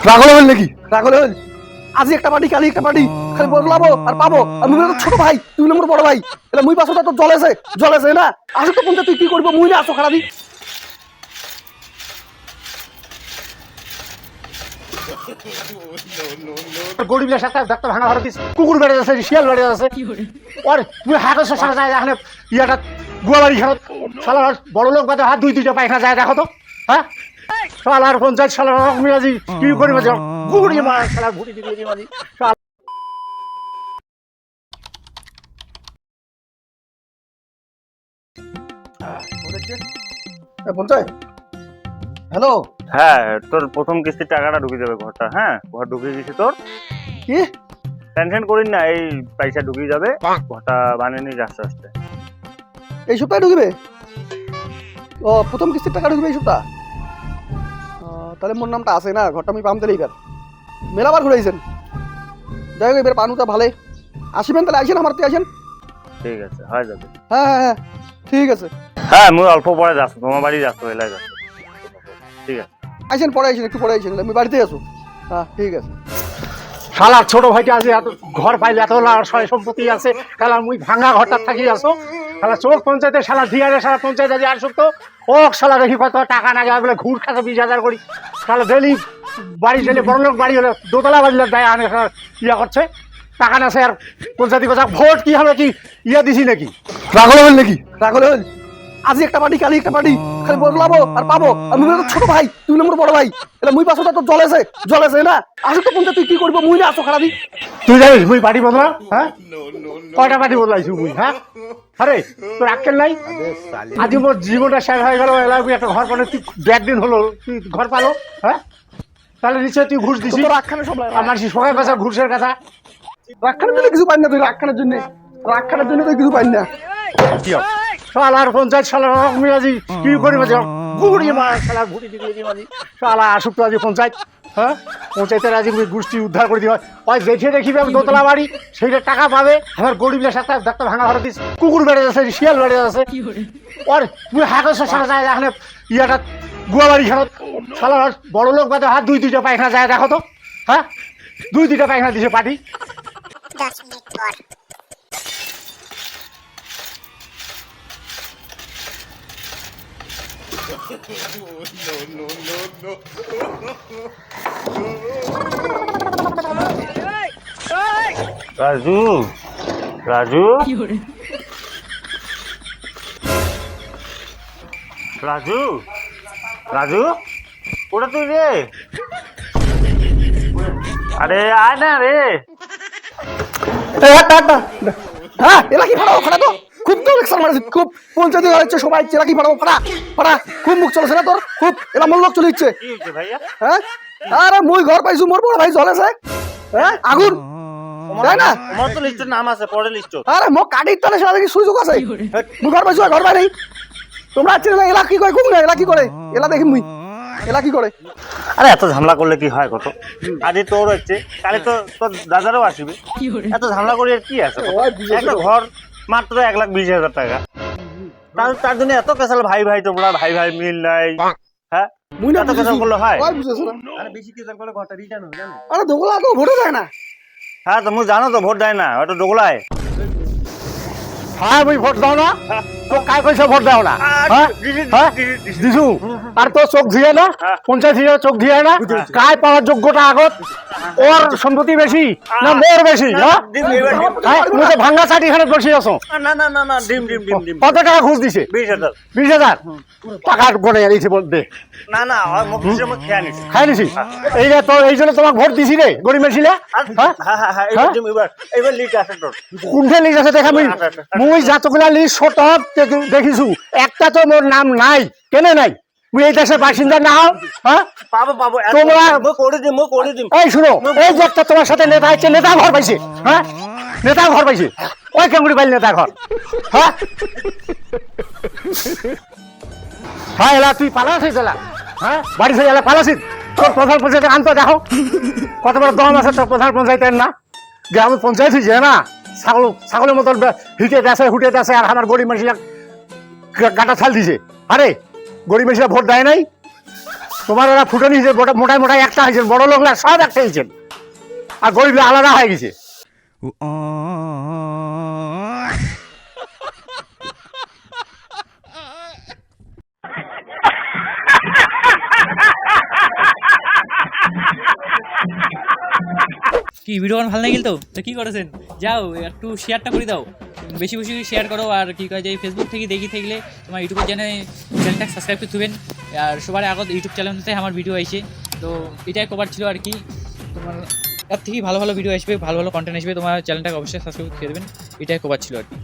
রাগলে হল নাকি? রাগলে হল আজি একটা পার্টি কালি একটা পার্টি খালি বদলাবো আর পাবো। আর মুই তো ছোট ভাই, তুই নম্বর বড় ভাই, তাহলে মুই পাশে তো জলেছে না। আসো তো পঞ্চায়েত তুই কি করবো, মুই না আসো খারাপি। গরিবের সাথে ডাক্তার ভাঙা ঘরে দিস, কুকুর বেড়ে যাচ্ছে, শিয়াল বেড়ে যাচ্ছে। আর তুই হাঁকছ সারা যায় এখানে ইয়াটা গোয়াবাড়ি খেলো সালা বড় লোক বাদে হাত দুইটা পায়খানা যায় দেখো তো। হ্যাঁ সালার পঞ্চায়েত সালার মিরাজি কি করিবে গুড়ি মার সালার ভুটি দিবি মারি। পঞ্চায়েত হ্যালো। হ্যাঁ তোর প্রথম কিস্তির টাকাটা ঢুকে যাবে ঘরটা। হ্যাঁ ঘর ঢুকে গেছে তোর, কি টেনশন করিস না, এই পয়সা ঢুকে যাবে, ঘরটা বানিয়ে নিস আস্তে আস্তে। এই সপ্তাহে ঢুকবে? ও প্রথম কিস্তির টাকা ঢুকবে এই সপ্তাহ? তাহলে মোর নামটা আছে না, ঘরটা আমি পাম তাহলে এইবার মেলাবার ঘুরে আইছেন। যাই হোক এবার পানুটা ভালে আসিবেন, তাহলে আইসেন আমার আসেন। ঠিক আছে হয়ে যাবে। হ্যাঁ হ্যাঁ হ্যাঁ ঠিক আছে। হ্যাঁ মুই অল্প পরে যাচ্ছ, তোমার বাড়ি যাচ্ছ, এলাই যাচ্ছ। ঠিক আছে আইসেন পরে আইসেন, একটু পরে আইসেন, আমি বাড়িতে আসো। হ্যাঁ ঠিক আছে। শালার ছোট ভাইটা আছে এত ঘর পাইলে এত সয় সম্পত্তি আছে, শালা মুই ভাঙা ঘরটা থাকি আসো। শালা চোখ পঞ্চায়েতে শালা দিয়ে শালা পঞ্চায়েত আছে আর সত্য ও শালা দেখি কত টাকা না যায় বলে ঘুর খাতে 20,000 করি। শালা ডেলি বাড়ি ডেলি বড় লোক বাড়ি হলে দোতলা বাড়ি দেয় আনে ইয়া করছে টাকা না। আর পঞ্চায়েতি কথা ভোট কি হবে কি ইয়া দিছি নাকি? রাগলে হল নাকি? রাগলে হল আজি একটা পার্টি কালি একটা পার্টি খালি বদলাবো আর পাবো। আর মুই তো ছোট ভাই, তুই নম্বর বড় ভাই, তাহলে মুই পাশে তো জলেছে না। আসো তো পঞ্চায়েত তুই কি করবো, মুই না আসো খারাপি। তুই জানিস মুই বাড়ি বদলা? হ্যাঁ কয়টা বাড়ি বদলাইছি মুই? হ্যাঁ আরে তোর আক্কেল নাই? আজ মোর জীবনটা শেষ হয়ে গেল, এলাকা একটা ঘর পানো তুই 1.5 দিন হলো তুই ঘর পালো। হ্যাঁ তাহলে নিশ্চয় তুই ঘুষ দিছিস। রাখানে সব আমার সবাই কথা ঘুষের কথা। রাখানের জন্য কিছু পাই না, তুই রাখানের জন্য তুই কিছু পাই না। শালার পঞ্চায়েত শালার মিরাজি কি করিবে গুড়ি মার শালার ভুটি দিবি মারি। শালা আসুক তো আজি পঞ্চায়েত। হ্যাঁ পঞ্চায়েতের আজি গোষ্ঠী উদ্ধার করে দিবা। ওই দেখে দেখিবে দোতলা বাড়ি সেইটা টাকা পাবে। আমার গরিবের সাথে ডাক্তার ভাঙা ঘরে দিস, কুকুর বেড়ে যাচ্ছে, শিয়াল বেড়ে যাচ্ছে। আর তুই হাঁকছ সারা যায় এখানে ইয়াটা গোয়াবাড়ি খেলো শালার বড় লোক বাদে হাত দুইটা পায়খানা যায় দেখো তো। হ্যাঁ 2-2টা পায়খানা দিছে পার্টি। 10 মিনিট পর। রাজু রাজু রাজু রাজু ওটা তুই রে? আরে আয় না রে। হ্যাঁ এলাকি ফাড়াবো, ফাড়া তো খুব তো লেকচার মারছে, খুব পঞ্চায়েত হচ্ছে সবাই এলাকি ফাড়াবো, ফাড়া ফাড়া খুব মুখ চলেছে না তোর, খুব এলা মন লোক চলে ইচ্ছে। কি হচ্ছে ভাইয়া? হ্যাঁ আরে মুই ঘর পাইছু, মোর বড় ভাই জ্বলেছে। হ্যাঁ আগুন তাই না? আমার তো লিস্টের নাম আছে, পরে লিস্ট। আরে মোক কাটির তালে সেটা দেখি সুযোগ আছে। মুই ঘর পাইছু, ঘর বাইরে তোমরা আছে এলা কি করে, কোন এলা কি করে, এলা দেখি মুই এলা কি করে। আরে এত ঝামেলা করলে কি হয় কত? আজ তোর হচ্ছে, কালে তো তোর দাদারও আসবে। এত ঝামেলা করে আর কি আছে? একটা ঘর মাত্র 1,20,000 টাকা, তার জন্য এত কেসাল ভাই ভাই, তোমরা ভাই ভাই মিল নাই। হ্যাঁ মুই না এত কেসাল করলে হয়? ওই বুঝেছ না? আরে বেশি কেসাল করলে ঘরটা রিটার্ন হবে জানো? আরে দোগলা তো ভোটে যায় না। হ্যাঁ তুমি জানো তো ভোট দেয় না, ওটা দোগলায়। হ্যাঁ মুই ভোট দাও না তো কাই কইছে ভোট দাও না? হ্যাঁ দিছু আর তো চোখ ধুয়ে না পঞ্চায়েত চোখ ধুয়ে না কাই পাওয়ার যোগ্যতা আগত ওর সম্পত্তি বেশি না মোর বেশি? হ্যাঁ মুই তো ভাঙ্গা চাটি এখানে বসে আছো। না না না না ডিম ডিম ডিম ডিম। কত টাকা ঘুষ দিছে? 20,000। 20,000 টাকা গনে দিছে বলতে না না মুখ দিছে, মুখ খেয়ে নিছি। খাই নিছি। এই যে তোর এই জন্য তোমাকে ভোট দিছি রে গরিব মেশিলে। হ্যাঁ হ্যাঁ হ্যাঁ এবার লিট আছে তোর। কোনটা লিস্ট আছে দেখা মুই যতগুলা লিস্ট সতত দেখিছো একটা তো মোর নাম নাই। কেনে নাই? মুই এই দেশের বাসিন্দা না হও? হ্যাঁ পাবো পাবো তোমরা মুখ করে দিম। এই শুনো এই যে একটা তোমার সাথে নেতা আছে, নেতা ঘর পাইছে। হ্যাঁ নেতা ঘর পাইছে, ওই কেঙ্গুড়ি পাইল নেতা ঘর। হ্যাঁ হ্যাঁ এলা তুই পালাছিস এলা? হ্যাঁ বাড়ি থেকে এলা পালাছিস? তোর প্রধান পঞ্চায়েত আনতো দেখো কত বড় দম আছে তোর প্রধান পঞ্চায়েতের না? গ্রামের পঞ্চায়েত হয়েছে না ছাগলের মতন হিটে দেশে হুটে দেশে, আর আমার গরিব মানুষরা গাটা ছাল দিছে। আরে গরিব মানুষরা ভোট দেয় নাই? তোমার ওরা ফুটনি হয়েছে মোটাই মোটাই একটা হয়েছে, বড় লোকরা সব একটা হয়েছেন, আর গরিব আলাদা হয়ে গেছে। কি ভিডিও ভালো লাগিল তো কি করেছেন, যাও একটু শেয়ারটা করে দাও, বেশি বেশি শেয়ার করো। আর কি কয় যে ফেসবুক থেকে দেখি থাকলে তোমার ইউটিউবের চ্যানেলটা সাবস্ক্রাইব করে দেবেন। আর সবার আগত ইউটিউব চ্যানেলতে আমার ভিডিও আসে, তো এটাই কভার ছিল আর কি। তোমার এর থেকে ভালো ভালো ভিডিও আসবে, ভালো ভালো কন্টেন্ট আসবে, তোমার চ্যানেলটাকে অবশ্যই সাবস্ক্রাইব করে দেবেন, এটাই কভার ছিল আর কি।